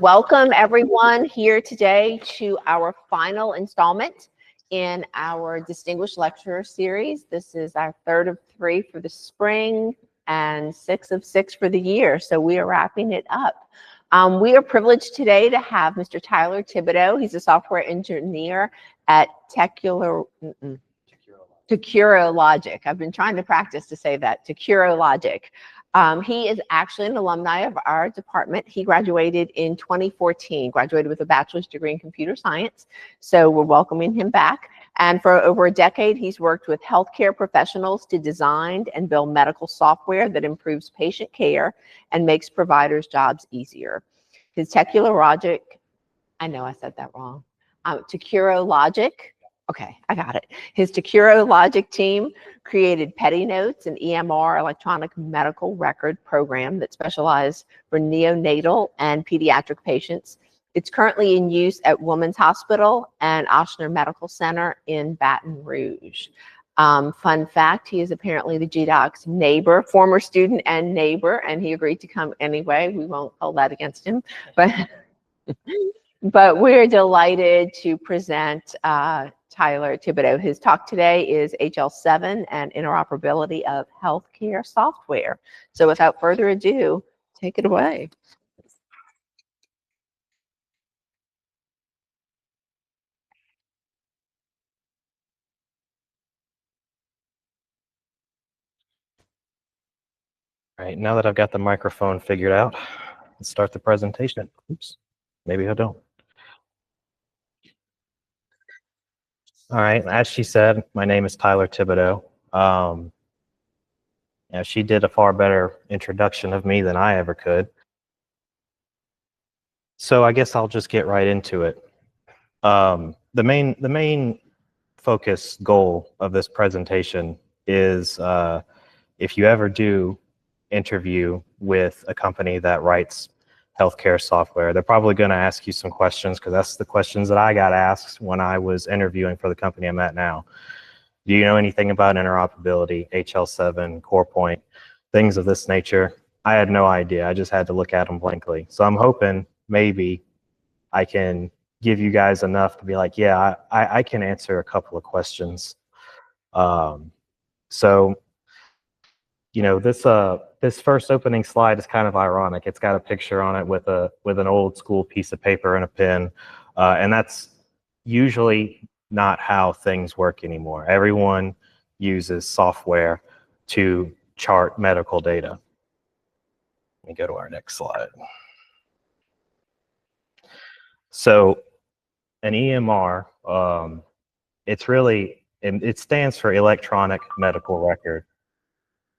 Welcome everyone here today to our final installment in our Distinguished Lecturer Series. This is our third of three for the spring and 6 of 6 for the year. So we are wrapping it up. We are privileged today to have Mr. Tyler Thibodeaux. He's a software engineer at Tecurologic. I've been trying to practice to say that, Tecurologic. He is actually an alumni of our department. He graduated in 2014, graduated with a bachelor's degree in computer science. So we're welcoming him back. And for over a decade, he's worked with healthcare professionals to design and build medical software that improves patient care and makes providers' jobs easier. His Tecurologic, I know I said that wrong, Tecurologic, okay, I got it. His Tecurologic team created PediNotes, an EMR electronic medical record program that specialized for neonatal and pediatric patients. It's currently in use at Women's Hospital and Ochsner Medical Center in Baton Rouge. Fun fact, he is apparently the GDoc's neighbor, former student and neighbor, and he agreed to come anyway. We won't hold that against him, but we're delighted to present Tyler Thibodeaux. His talk today is HL7 and interoperability of healthcare software. So without further ado, take it away. All right, now that I've got the microphone figured out, let's start the presentation. Oops, maybe I don't. All right, as she said, my name is Tyler Thibodeaux. She did a far better introduction of me than I ever could. So I guess I'll just get right into it. The main focus goal of this presentation is if you ever do interview with a company that writes healthcare software, they're probably going to ask you some questions, because that's the questions that I got asked when I was interviewing for the company I'm at now. Do you know anything about interoperability, HL7, CorePoint, things of this nature? I had no idea. I just had to look at them blankly. So I'm hoping maybe I can give you guys enough to be like, yeah, I can answer a couple of questions. So, you know, this first opening slide is kind of ironic. It's got a picture on it with an old school piece of paper and a pen, and that's usually not how things work anymore. Everyone uses software to chart medical data. Let me go to our next slide. So an EMR, it stands for electronic medical record.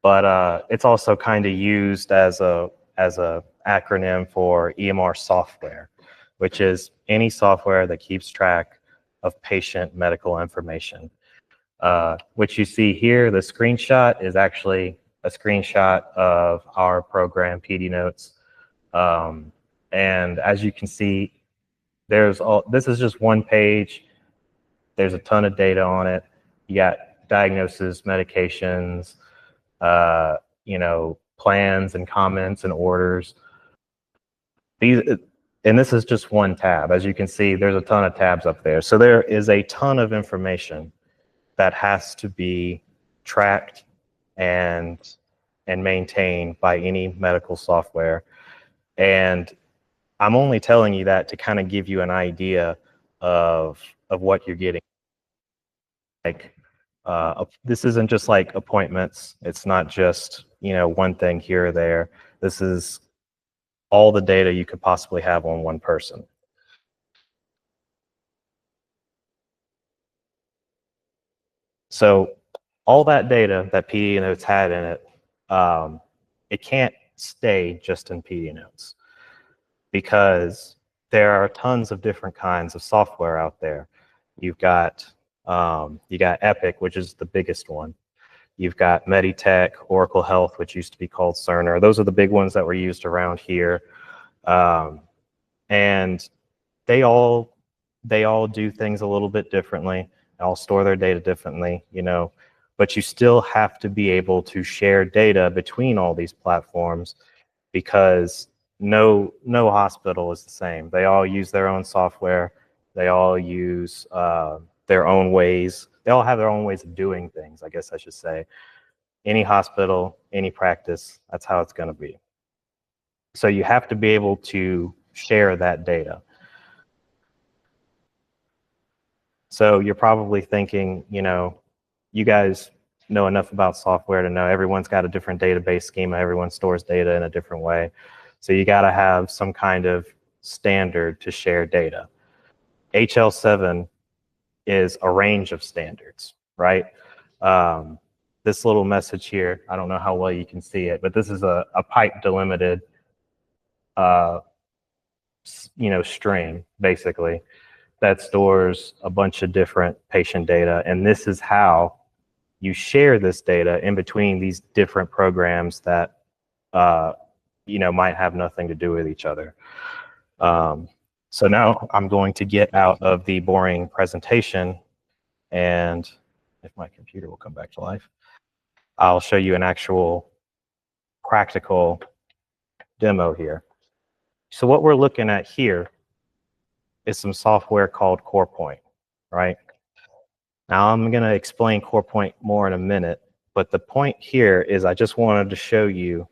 But it's also kind of used as a acronym for EMR software, which is any software that keeps track of patient medical information. What you see here, the screenshot, is actually a screenshot of our program, PediNotes. And as you can see, this is just one page. There's a ton of data on it. You got diagnosis, medications, you know, plans and comments and orders. And this is just one tab. As you can see, there's a ton of tabs up there. So there is a ton of information that has to be tracked and maintained by any medical software. And I'm only telling you that to kind of give you an idea of what you're getting. Like, this isn't just like appointments. It's not just, you know, one thing here or there. This is all the data you could possibly have on one person. So all that data that PediNotes had in it, it can't stay just in PediNotes, because there are tons of different kinds of software out there. You've got Epic, which is the biggest one. You've got Meditech, Oracle Health, which used to be called Cerner. Those are the big ones that were used around here. And they all do things a little bit differently. They all store their data differently, you know, but you still have to be able to share data between all these platforms, because no hospital is the same. They all use their own software. They all use their own ways. They all have their own ways of doing things, I guess I should say. Any hospital, any practice, that's how it's going to be. So you have to be able to share that data. So you're probably thinking, you know, you guys know enough about software to know everyone's got a different database schema. Everyone stores data in a different way. So you got to have some kind of standard to share data. HL7 is a range of standards, right? This little message here, I don't know how well you can see it, but this is a pipe delimited string, basically, that stores a bunch of different patient data. And this is how you share this data in between these different programs that might have nothing to do with each other. So now I'm going to get out of the boring presentation, and if my computer will come back to life, I'll show you an actual practical demo here. So what we're looking at here is some software called CorePoint, right? Now I'm going to explain CorePoint more in a minute, but the point here is I just wanted to show you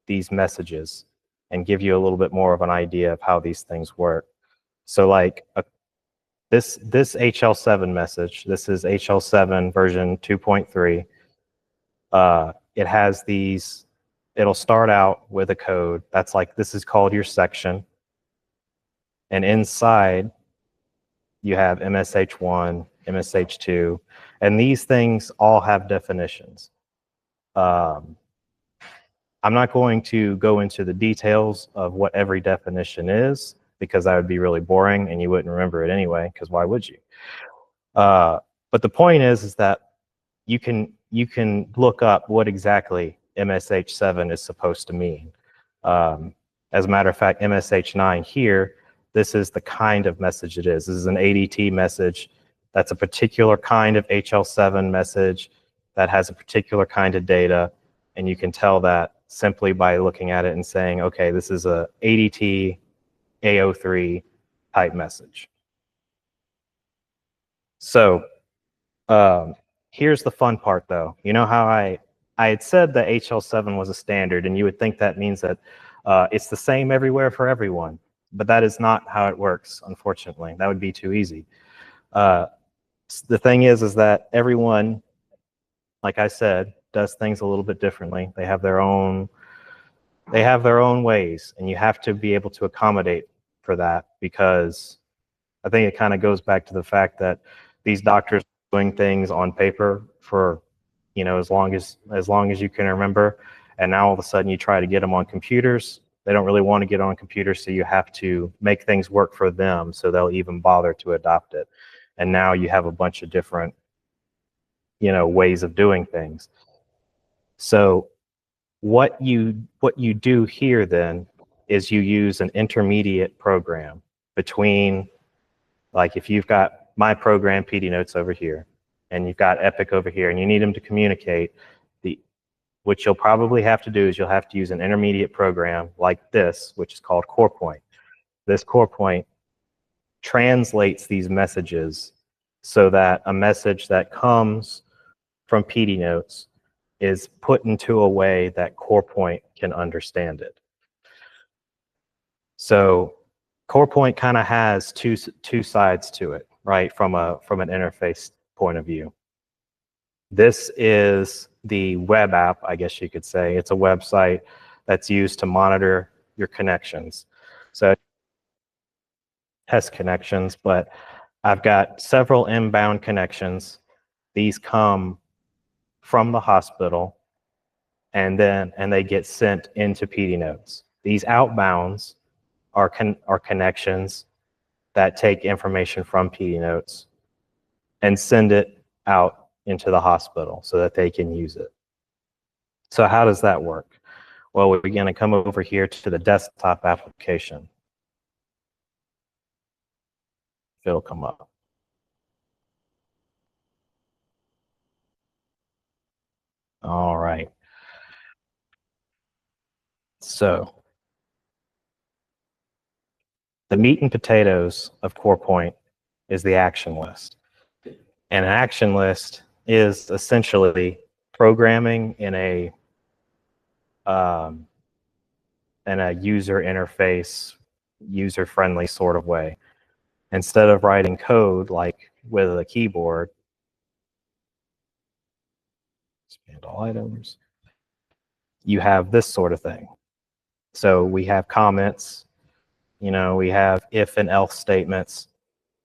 these messages and give you a little bit more of an idea of how these things work. So like this HL7 message, this is HL7 version 2.3. It has these, it'll start out with a code that's like, this is called your section. And inside you have MSH1, MSH2, and these things all have definitions. I'm not going to go into the details of what every definition is, because that would be really boring and you wouldn't remember it anyway, because why would you? But the point is that you can look up what exactly MSH7 is supposed to mean. As a matter of fact, MSH9 here, this is the kind of message it is. This is an ADT message. That's a particular kind of HL7 message that has a particular kind of data, and you can tell that simply by looking at it and saying, okay, this is a ADT AO3 type message. So here's the fun part, though. You know how I had said that HL7 was a standard, and you would think that means that it's the same everywhere for everyone. But that is not how it works, unfortunately. That would be too easy. The thing is that everyone, like I said, does things a little bit differently. They have their own ways, and you have to be able to accommodate for that, because I think it kind of goes back to the fact that these doctors are doing things on paper for, as long as you can remember, and now all of a sudden you try to get them on computers. They don't really want to get on computers, so you have to make things work for them so they'll even bother to adopt it. And now you have a bunch of different, ways of doing things. So what you do here then is you use an intermediate program between, like if you've got my program PediNotes over here and you've got Epic over here and you need them to communicate, what you'll probably have to do is you'll have to use an intermediate program like this, which is called CorePoint. This CorePoint translates these messages so that a message that comes from PediNotes is put into a way that CorePoint can understand it. So CorePoint kind of has two sides to it, right? From an interface point of view. This is the web app, I guess you could say. It's a website that's used to monitor your connections. So test connections, but I've got several inbound connections. These come from the hospital, and they get sent into PediNotes. These outbounds are connections that take information from PediNotes and send it out into the hospital so that they can use it. So how does that work? Well, we're going to come over here to the desktop application. It'll come up. All right. So The meat and potatoes of CorePoint is the action list. And an action list is essentially programming in a user interface, user-friendly sort of way. Instead of writing code like with a keyboard, expand all items, you have this sort of thing. So we have comments, you know, we have if and else statements.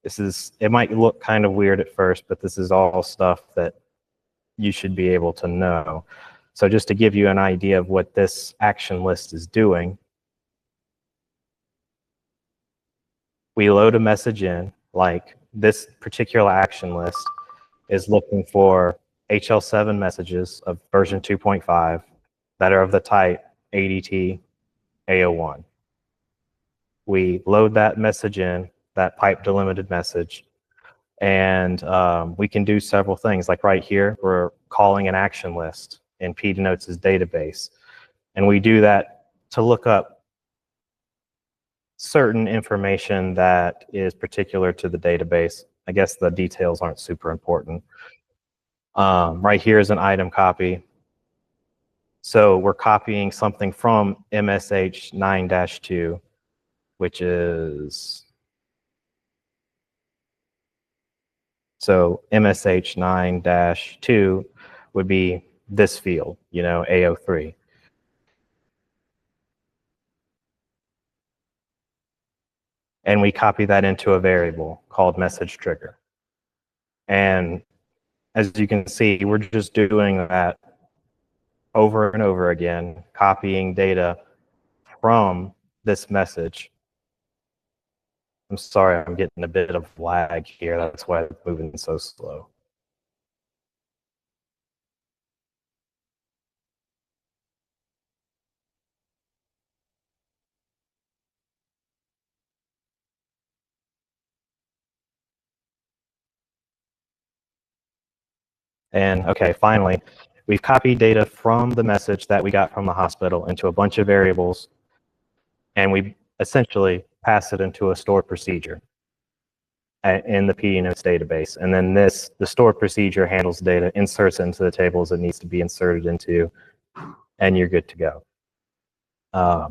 It might look kind of weird at first, but this is all stuff that you should be able to know. So just to give you an idea of what this action list is doing, we load a message in, like this particular action list is looking for HL7 messages of version 2.5 that are of the type ADT A01. We load that message in, that pipe delimited message, and we can do several things. Like right here, we're calling an action list in PediNotes' database. And we do that to look up certain information that is particular to the database. I guess the details aren't super important. Right here is an item copy. So we're copying something from MSH 9-2, which is, so MSH 9-2 would be this field, you know, A03. And we copy that into a variable called message trigger. And as you can see, we're just doing that over and over again, copying data from this message. I'm sorry, I'm getting a bit of lag here. That's why it's moving so slow. And okay, finally, we've copied data from the message that we got from the hospital into a bunch of variables, and we essentially pass it into a stored procedure in the PediNotes database. And then the stored procedure handles data, inserts it into the tables it needs to be inserted into, and you're good to go. I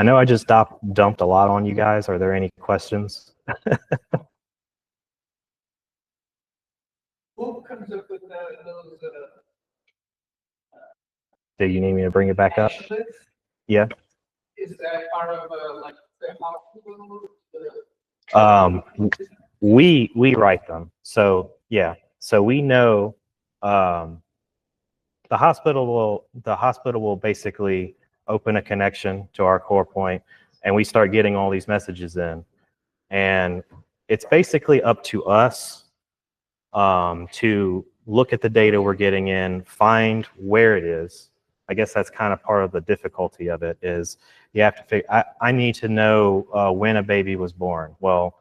know I just dumped a lot on you guys. Are there any questions? What comes up with those Do you need me to bring it back up? list? Yeah. Is that part of like the hospital? We write them. So yeah. So we know the hospital will basically open a connection to our CorePoint, and we start getting all these messages in. And it's basically up to us to look at the data we're getting in, find where it is. I guess that's kind of part of the difficulty of it is you have to figure, I need to know when a baby was born. Well,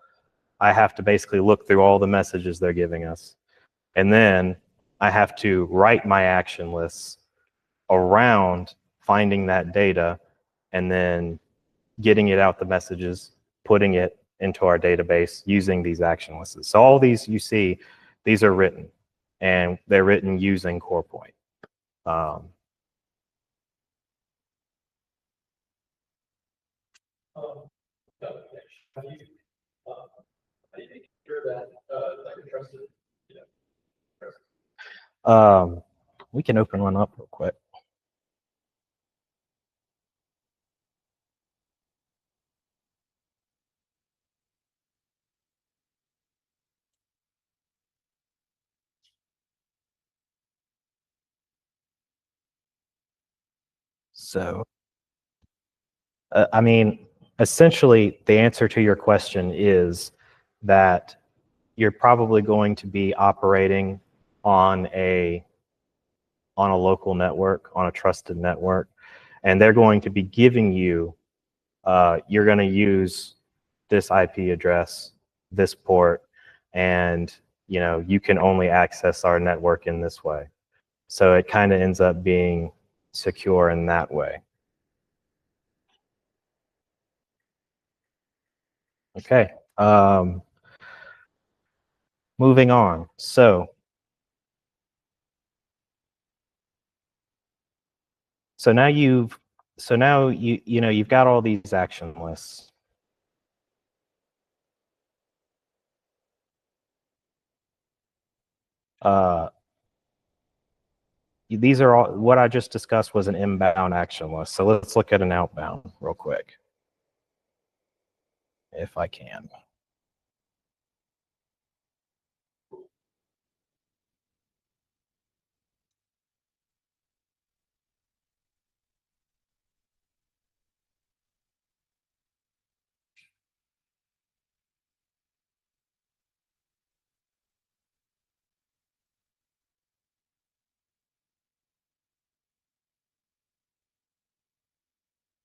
I have to basically look through all the messages they're giving us. And then I have to write my action lists around finding that data and then getting it out the messages, putting it into our database using these action lists. So all these you see, these are written, and they're written using CorePoint. How do you make sure that like a trusted, you know, We can open one up real quick. So, I mean, essentially, the answer to your question is that you're probably going to be operating on a local network, on a trusted network, and they're going to be giving you, you're going to use this IP address, this port, and you know, you can only access our network in this way. So it kind of ends up being secure in that way. Okay. Moving on. So now you know you've got all these action lists. These are all what I just discussed was an inbound action list. So let's look at an outbound real quick, if I can.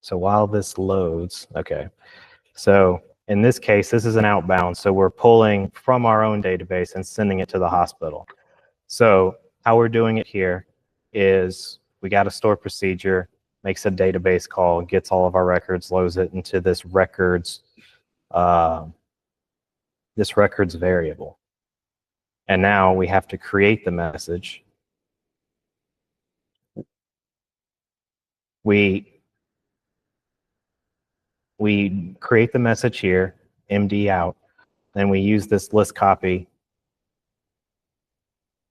So while this loads, okay. So in this case, this is an outbound. So we're pulling from our own database and sending it to the hospital. So how we're doing it here is we got a stored procedure, makes a database call, gets all of our records, loads it into this records variable. And now we have to create the message. We create the message here, MD out, then we use this list copy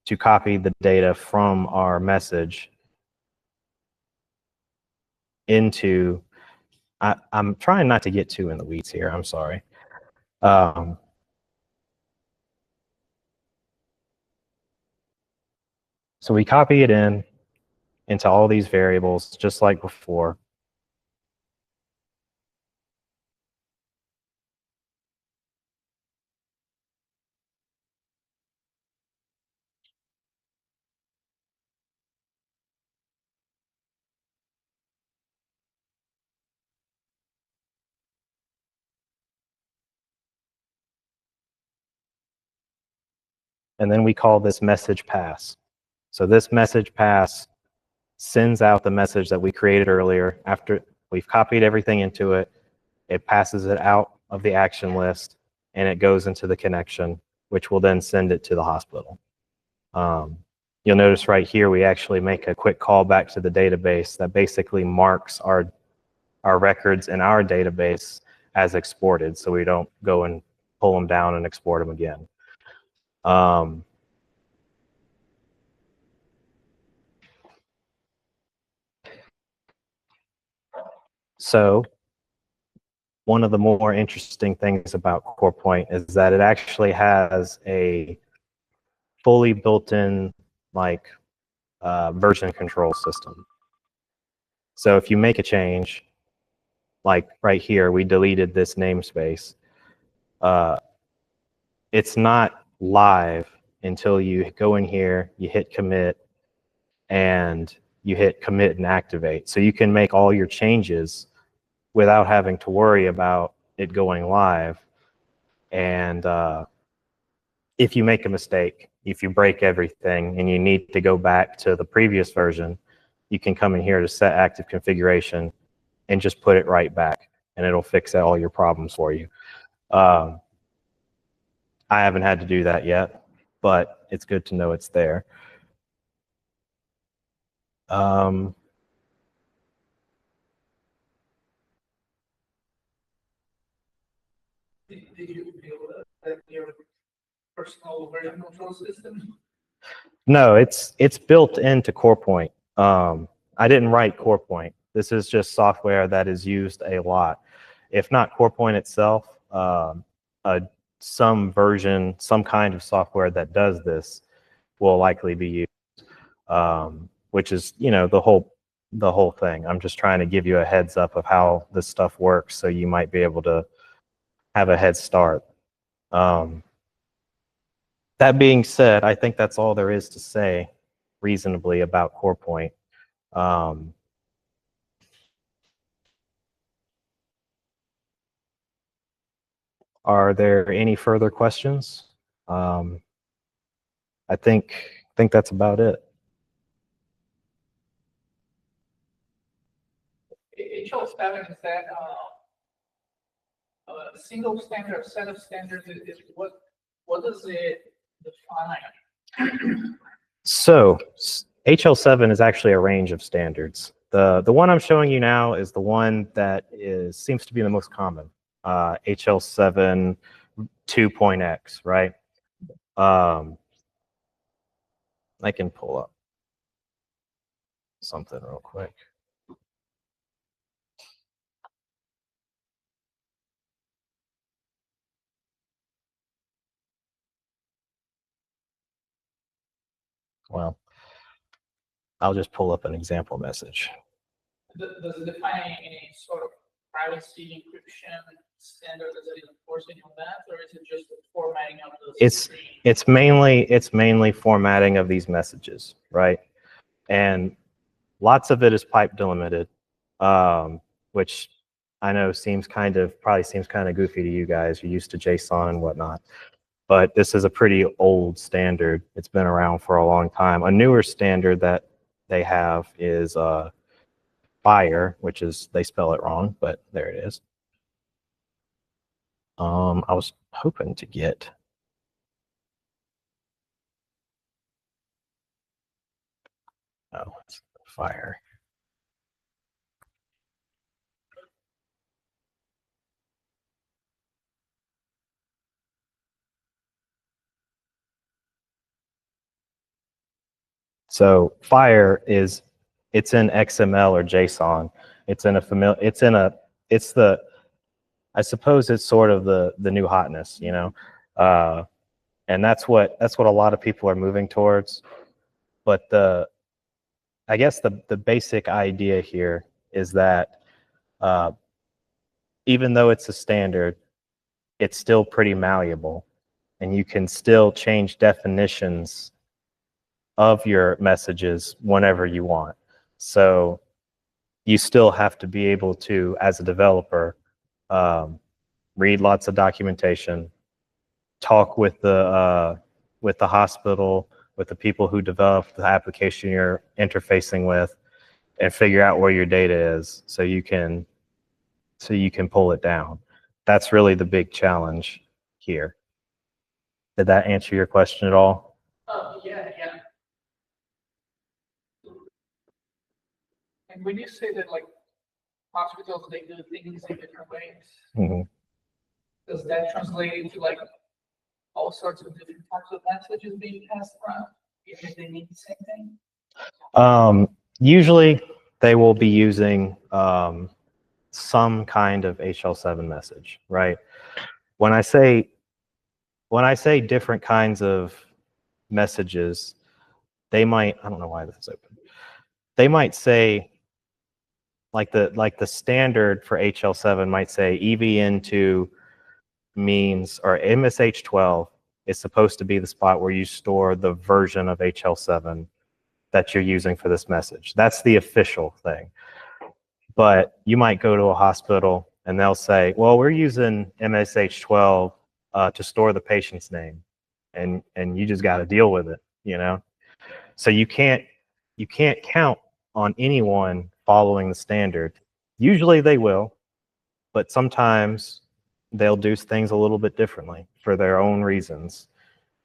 to copy the data from our message into, I'm trying not to get too in the weeds here, I'm sorry. So we copy it into all these variables just like before. And then we call this message pass. So this message pass sends out the message that we created earlier. After we've copied everything into it, it passes it out of the action list and it goes into the connection, which will then send it to the hospital. You'll notice right here, we actually make a quick call back to the database that basically marks our records in our database as exported, so we don't go and pull them down and export them again. So one of the more interesting things about CorePoint is that it actually has a fully built-in version control system. So if you make a change, like right here, we deleted this namespace. It's not live until you go in here, you hit commit, and you hit commit and activate. So you can make all your changes without having to worry about it going live. And if you make a mistake, if you break everything and you need to go back to the previous version, you can come in here to set active configuration and just put it right back, and it'll fix all your problems for you. I haven't had to do that yet, but it's good to know it's there. Did you build your personal version control system? No, it's built into CorePoint. I didn't write CorePoint. This is just software that is used a lot. If not CorePoint itself, some version, some kind of software that does this will likely be used, which is, you know, the whole thing. I'm just trying to give you a heads up of how this stuff works, so you might be able to have a head start. That being said, I think that's all there is to say reasonably about CorePoint. Are there any further questions? I think that's about it. It shows pattern is that single standard, set of standards is what does it define? So HL7 is actually a range of standards. The one I'm showing you now is the one that seems to be the most common, HL7 2.x, right? I can pull up something real quick. Well, I'll just pull up an example message. Does it define any sort of privacy encryption standard that is enforcing on that, or is it just the formatting of those? It's mainly formatting of these messages, right? And lots of it is pipe delimited, which I know probably seems kind of goofy to you guys. You're used to JSON and whatnot. But this is a pretty old standard. It's been around for a long time. A newer standard that they have is FIRE, which is, they spell it wrong, but there it is. I was hoping to get. Oh, it's FIRE. So FIRE it's in XML or JSON. I suppose it's sort of the new hotness, you know, and that's what a lot of people are moving towards. But I guess the basic idea here is that even though it's a standard, it's still pretty malleable, and you can still change definitions of your messages whenever you want. So you still have to be able to, as a developer, read lots of documentation, talk with the hospital, with the people who develop the application you're interfacing with, and figure out where your data is so you can pull it down. That's really the big challenge here. Did that answer your question at all? Yeah. And when you say that, like, hospitals, they do things in different ways, Mm-hmm. does that translate into like all sorts of different types of messages being passed around, even if they mean the same thing? Usually they will be using some kind of HL7 message, right? When I say different kinds of messages, they might, I don't know why that's open. They might say, like the standard for HL7 might say EVN2 means, or MSH12 is supposed to be the spot where you store the version of HL7 that you're using for this message. That's the official thing. But you might go to a hospital and they'll say, well, we're using MSH12 to store the patient's name, and you just got to deal with it, you know? So you can't count on anyone following the standard. Usually they will, but sometimes they'll do things a little bit differently for their own reasons.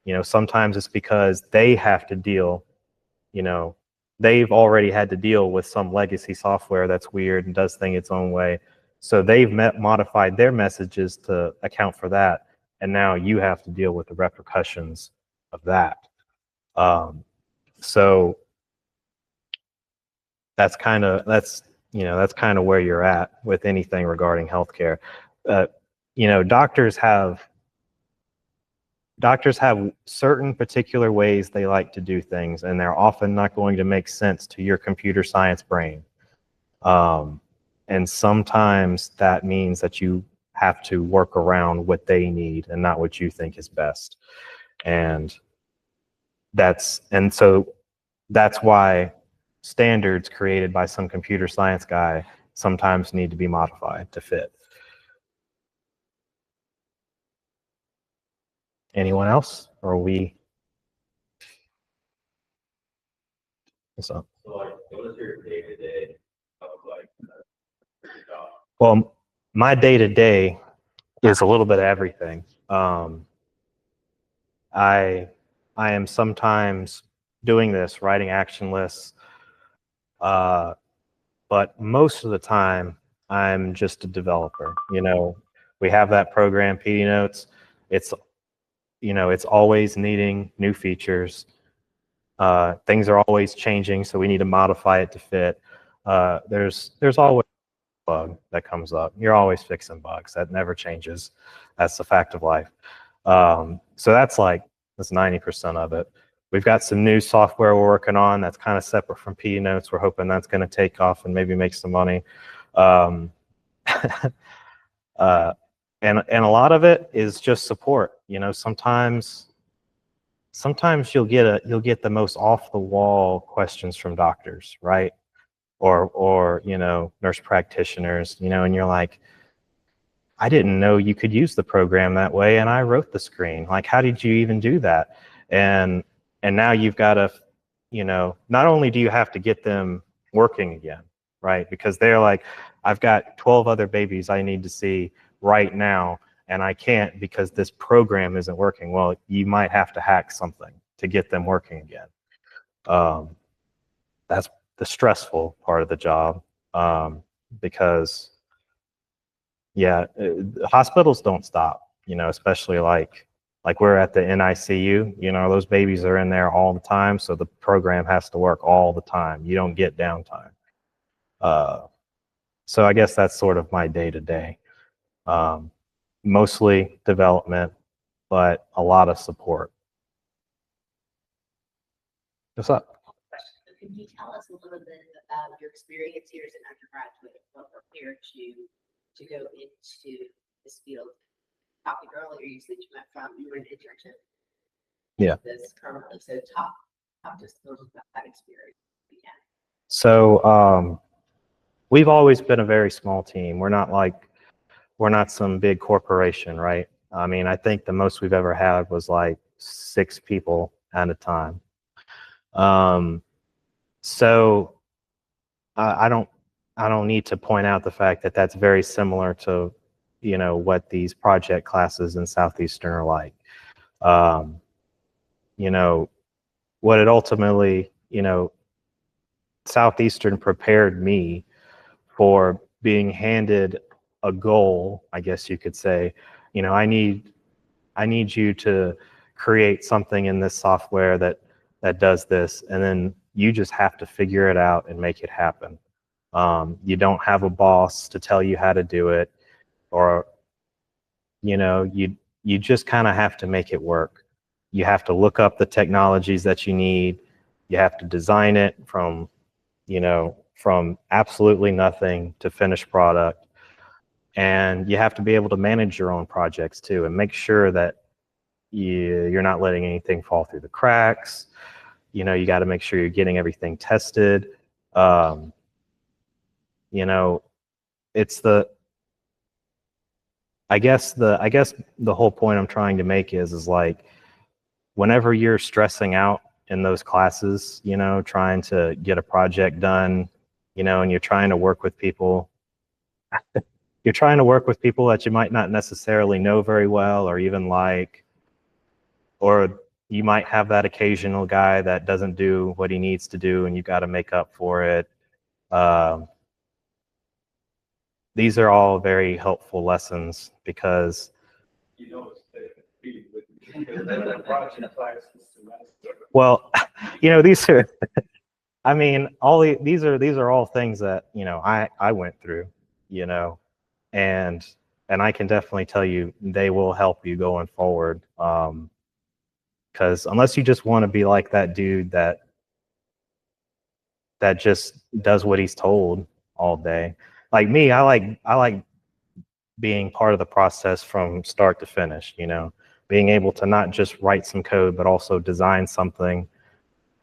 You know, sometimes it's because they have to deal, you know, they've already had to deal with some legacy software that's weird and does things its own way. So they've modified their messages to account for that. And now you have to deal with the repercussions of that. So that's kind of where you're at with anything regarding healthcare. You know, doctors have certain particular ways they like to do things, and they're often not going to make sense to your computer science brain. And sometimes that means that you have to work around what they need and not what you think is best. And so that's why standards created by some computer science guy sometimes need to be modified to fit. Anyone else? Or are we? So like, what is your day-to-day of like, well, my day-to-day is a little bit of everything. I am sometimes doing this, writing action lists, but most of the time I'm just a developer. You know, we have that program, PediNotes. It's, you know, it's always needing new features. Things are always changing, so we need to modify it to fit. There's always a bug that comes up. You're always fixing bugs. That never changes. That's the fact of life. So that's 90% of it. We've got some new software we're working on that's kind of separate from PediNotes. We're hoping that's going to take off and maybe make some money. And a lot of it is just support. You know, sometimes you'll get the most off the wall questions from doctors, right? Or you know, nurse practitioners, you know, and you're like, I didn't know you could use the program that way, and I wrote the screen. Like, how did you even do that? And now you've got to, you know, not only do you have to get them working again, right? Because they're like, I've got 12 other babies I need to see right now, and I can't because this program isn't working. Well, you might have to hack something to get them working again. That's the stressful part of the job, because yeah, hospitals don't stop, you know, especially like we're at the NICU, you know, those babies are in there all the time. So the program has to work all the time. You don't get downtime. So I guess that's sort of my day to day. Mostly development, but a lot of support. What's up? Could you tell us a little bit about your experience here as an undergraduate, what prepared you to go into this field? Talking earlier, you said you were an internship. Yeah. This currently, so talk just a little about that experience. Yeah. So we've always been a very small team. We're not some big corporation, right? I mean, I think the most we've ever had was like 6 people at a time. So I don't need to point out the fact that that's very similar to, you know, what these project classes in Southeastern are like. You know, what it ultimately, you know, Southeastern prepared me for being handed a goal, I guess you could say. You know, I need you to create something in this software that does this, and then you just have to figure it out and make it happen. You don't have a boss to tell you how to do it, or, you know, you just kind of have to make it work. You have to look up the technologies that you need. You have to design it from, you know, from absolutely nothing to finished product. And you have to be able to manage your own projects too, and make sure that you're not letting anything fall through the cracks. You know, you got to make sure you're getting everything tested. You know, it's I guess the whole point I'm trying to make is like, whenever you're stressing out in those classes, you know, trying to get a project done, you know, and you're trying to work with people, that you might not necessarily know very well, or even like, or you might have that occasional guy that doesn't do what he needs to do, and you got to make up for it. These are all very helpful lessons, because You know, that project class is well, you know, these are, I mean, these are all things that, you know, I went through, you know, and I can definitely tell you they will help you going forward. Because unless you just want to be like that dude that just does what he's told all day. Like me, I like being part of the process from start to finish, you know, being able to not just write some code, but also design something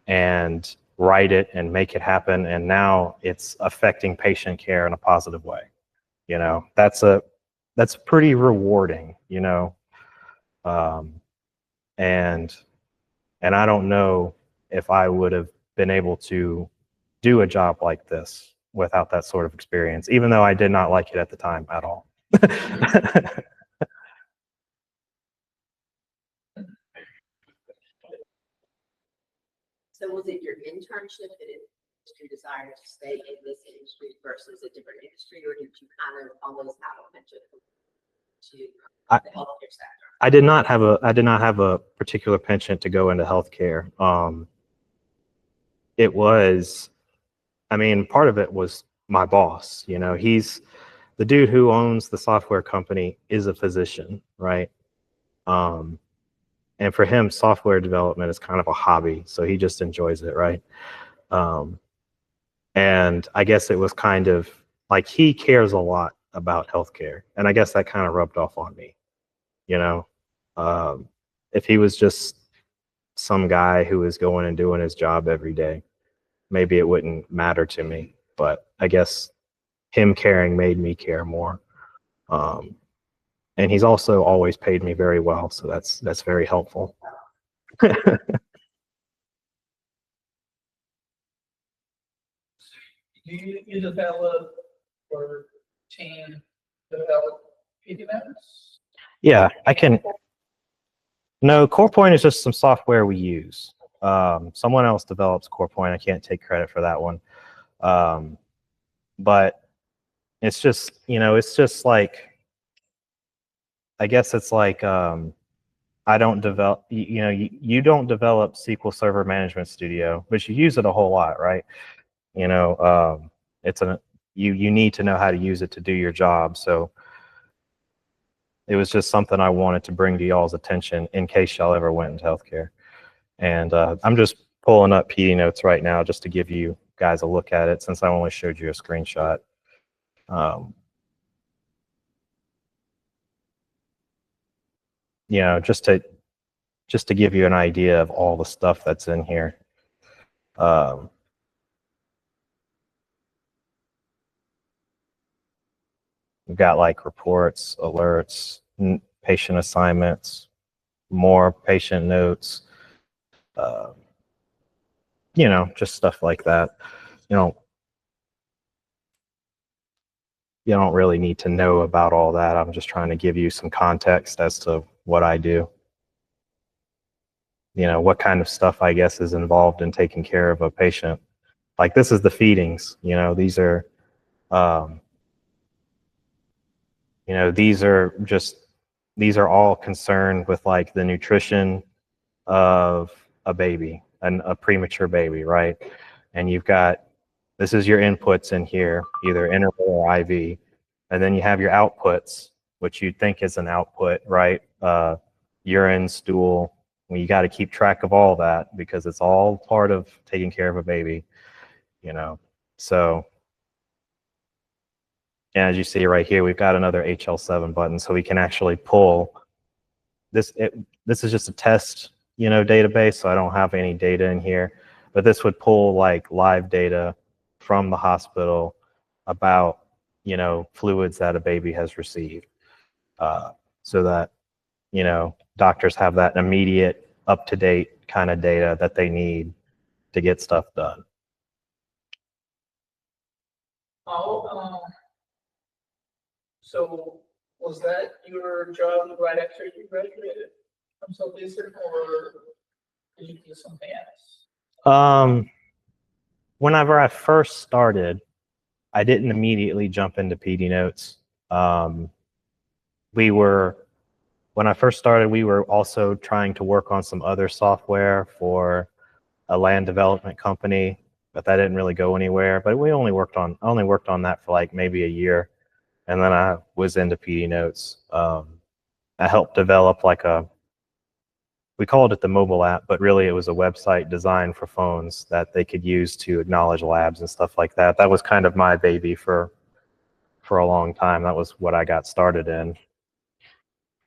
and write it and make it happen. And now it's affecting patient care in a positive way. You know, that's pretty rewarding, you know. And I don't know if I would have been able to do a job like this without that sort of experience, even though I did not like it at the time at all. So was it your internship that induced your desire to stay in this industry versus a different industry, or did you kind of always have a penchant to the healthcare sector? I did not have a particular penchant to go into healthcare. It was, I mean, part of it was my boss. You know, he's the dude who owns the software company is a physician, right? And for him, software development is kind of a hobby, so he just enjoys it, right? And I guess it was kind of like he cares a lot about healthcare, and I guess that kind of rubbed off on me, you know. If he was just some guy who was going and doing his job every day, maybe it wouldn't matter to me. But I guess him caring made me care more. And he's also always paid me very well, so that's very helpful. You develop or team develop PediNotes? Yeah, I can. No, CorePoint is just some software we use. Someone else develops CorePoint. I can't take credit for that one. But it's just, you know, it's just like, I guess it's like, I don't develop, you know, you don't develop SQL Server Management Studio, but you use it a whole lot, right? You know, you need to know how to use it to do your job. So it was just something I wanted to bring to y'all's attention in case y'all ever went into healthcare. And I'm just pulling up PediNotes right now just to give you guys a look at it, since I only showed you a screenshot. You know, just to give you an idea of all the stuff that's in here. We've got like reports, alerts, patient assignments, more patient notes, you know, just stuff like that. You don't really need to know about all that. I'm just trying to give you some context as to what I do. You know, what kind of stuff I guess is involved in taking care of a patient. Like this is the feedings, you know, these are, you know, these are all concerned with like the nutrition of a baby, and a premature baby, right? And you've got, this is your inputs in here, either interval or IV. And then you have your outputs, which you'd think is an output, right? Urine, stool. Well, you got to keep track of all that because it's all part of taking care of a baby, you know. So, and as you see right here, we've got another HL7 button, so we can actually pull this. This is just a test, you know, database, so I don't have any data in here. But this would pull like live data from the hospital about, you know, fluids that a baby has received, so that, you know, doctors have that immediate, up-to-date kind of data that they need to get stuff done. So was that your job right after you graduated from Southeastern, or did you do something else? Whenever I first started, I didn't immediately jump into PediNotes. When I first started, we were also trying to work on some other software for a land development company, but that didn't really go anywhere. But I only worked on that for like maybe a year, and then I was into PediNotes. I helped develop like we called it the mobile app, but really it was a website designed for phones that they could use to acknowledge labs and stuff like that. That was kind of my baby for a long time. That was what I got started in,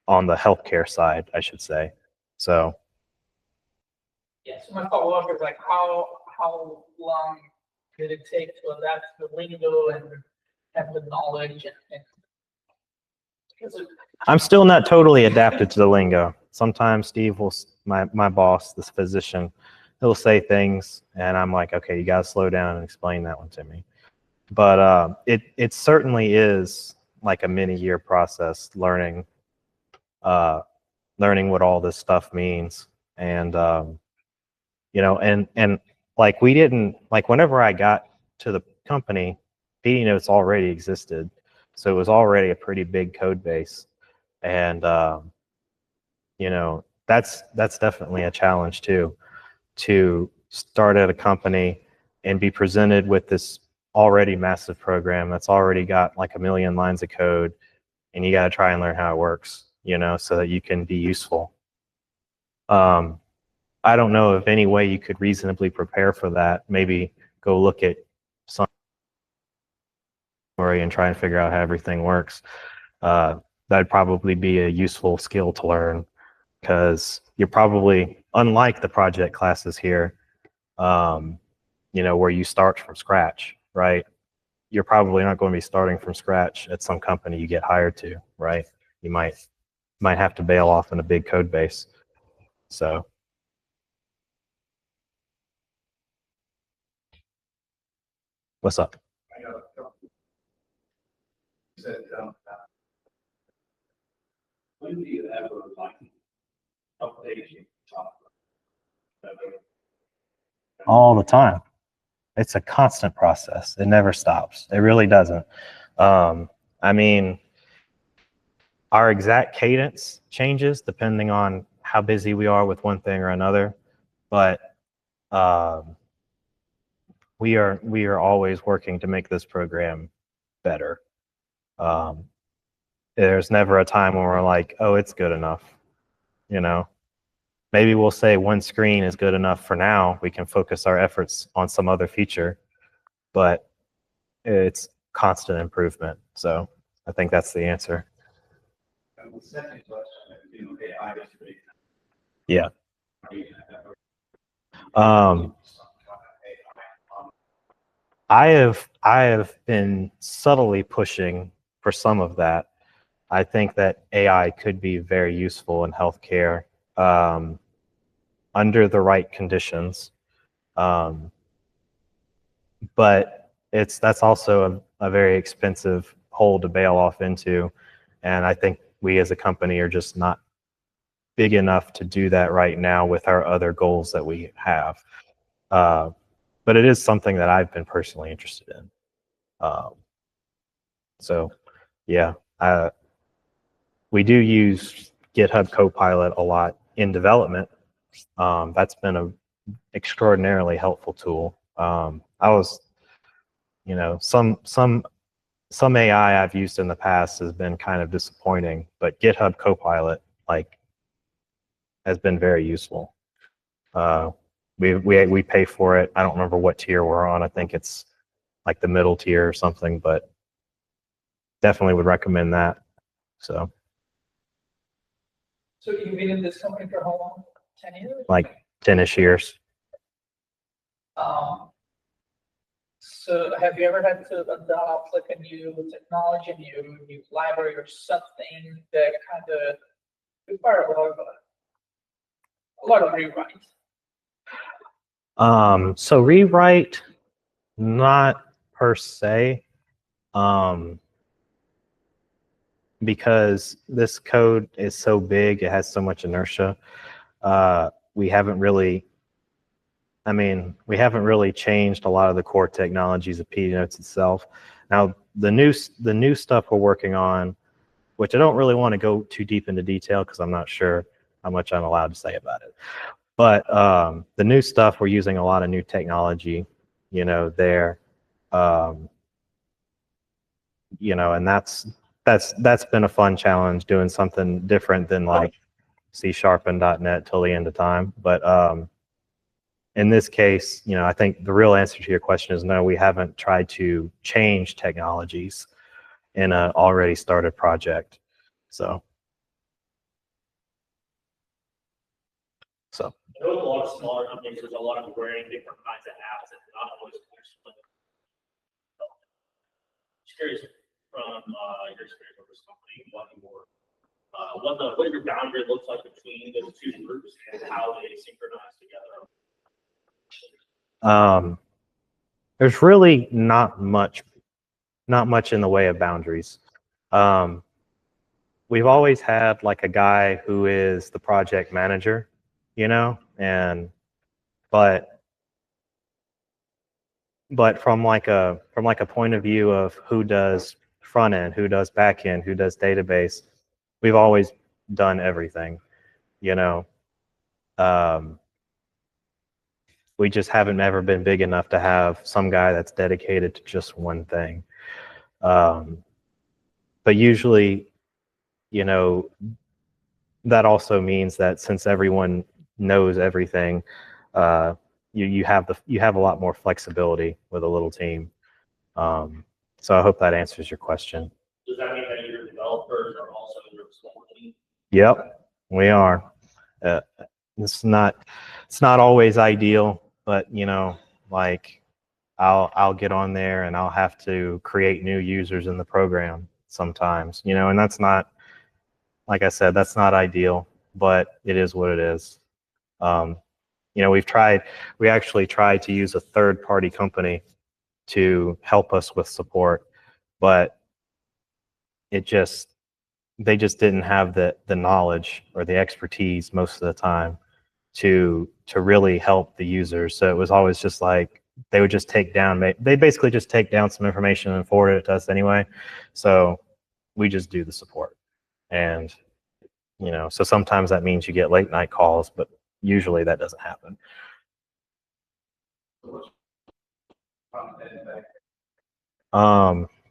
on the healthcare side, I should say. So Yeah, so my follow-up is like, how long did it take to adapt to the lingo and have the knowledge and I'm still not totally adapted to the lingo. Sometimes Steve will, my boss, this physician, he'll say things and I'm like, okay, you gotta slow down and explain that one to me. But it certainly is like a many-year process learning what all this stuff means. And you know, and like we didn't, like whenever I got to the company, PediNotes already existed. So it was already a pretty big code base. And, you know, that's definitely a challenge too, to start at a company and be presented with this already massive program that's already got like 1 million lines of code, and you got to try and learn how it works, you know, so that you can be useful. I don't know of any way you could reasonably prepare for that. Maybe go look at some story and try and figure out how everything works. That'd probably be a useful skill to learn, because you're probably, unlike the project classes here, you know, where you start from scratch, right? You're probably not going to be starting from scratch at some company you get hired to, right? You might have to bail off in a big code base. So. What's up? When do you ever like update All the time. It's a constant process. It never stops. It really doesn't. I mean, our exact cadence changes depending on how busy we are with one thing or another, but we are always working to make this program better. There's never a time when we're like, oh, it's good enough, you know. Maybe we'll say one screen is good enough for now. We can focus our efforts on some other feature, but it's constant improvement. So I think that's the answer. And the second question, you know, AI is great. Yeah. I have been subtly pushing for some of that. I think that AI could be very useful in healthcare under the right conditions, but that's also a very expensive hole to bail off into, and I think we as a company are just not big enough to do that right now with our other goals that we have. But it is something that I've been personally interested in. So yeah, we do use GitHub Copilot a lot in development. That's been an extraordinarily helpful tool. I was, you know, some AI I've used in the past has been kind of disappointing, but GitHub Copilot like has been very useful. We pay for it. I don't remember what tier we're on. I think it's like the middle tier or something, but definitely would recommend that. So you've been in this company for how long? 10 years? Like 10-ish years. So have you ever had to adopt like a new technology, a new library or something that kind of require a lot of rewrite? So rewrite, not per se, because this code is so big, it has so much inertia. We haven't really changed a lot of the core technologies of PediNotes itself. Now, the new stuff we're working on, which I don't really want to go too deep into detail because I'm not sure how much I'm allowed to say about it. But the new stuff, we're using a lot of new technology, you know, there, you know, and that's been a fun challenge, doing something different than like C# and .NET till the end of time. But in this case, you know, I think the real answer to your question is no, we haven't tried to change technologies in an already started project. So. I know a lot of smaller companies, there's a lot of wearing different kinds of apps and not always clear. Just curious from your experience with this company, what your boundary looks like between those two groups and how they synchronize together. There's really not much in the way of boundaries. We've always had like a guy who is the project manager, you know, and but from like a point of view of who does front end, who does back end, who does database, we've always done everything, you know. We just haven't ever been big enough to have some guy that's dedicated to just one thing. But usually, you know, that also means that since everyone knows everything, you have a lot more flexibility with a little team. So I hope that answers your question. Does that mean that your developers are also your small team? Yep, we are. It's not always ideal, but you know, like I'll get on there and I'll have to create new users in the program sometimes, you know, and that's not, like I said, that's not ideal, but it is what it is. You know, we actually tried to use a third-party company to help us with support, but they just didn't have the knowledge or the expertise most of the time to really help the users. So it was always just like they would just they basically just take down some information and forward it to us anyway. So we just do the support. And you know, so sometimes that means you get late night calls, but usually that doesn't happen.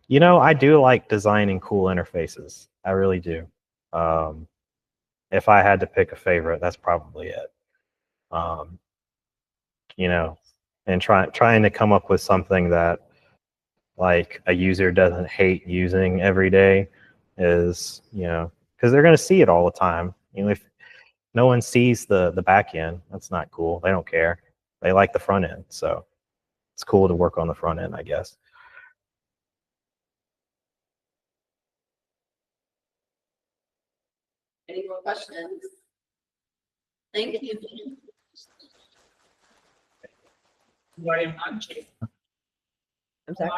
You know, I do like designing cool interfaces. I really do. If I had to pick a favorite, that's probably it. You know, and trying to come up with something that like a user doesn't hate using every day is, you know, because they're going to see it all the time. You know, if no one sees the back end, that's not cool. They don't care. They like the front end. So it's cool to work on the front end, I guess. Any more questions? Thank you. Anybody online? I'm sorry.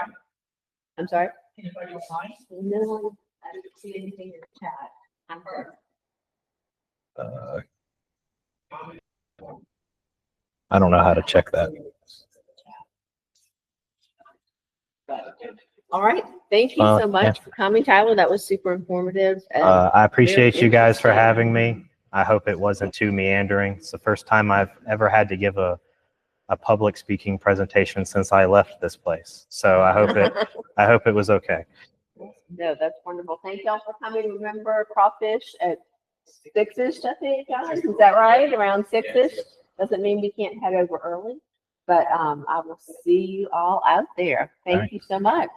I'm sorry. Anybody online? No, I didn't see anything in the chat. I'm heard. I don't know how to check that. All right. Thank you so much for coming, Tyler. That was super informative. I appreciate very you guys for interesting. having me. I hope it wasn't too meandering. It's the first time I've ever had to give a public speaking presentation since I left this place. So I hope it was okay. No, that's wonderful. Thank y'all for coming. Remember crawfish at 6-ish, I think, guys. Is that right? Around 6-ish? Doesn't mean we can't head over early, but I will see you all out there. Thank you so much.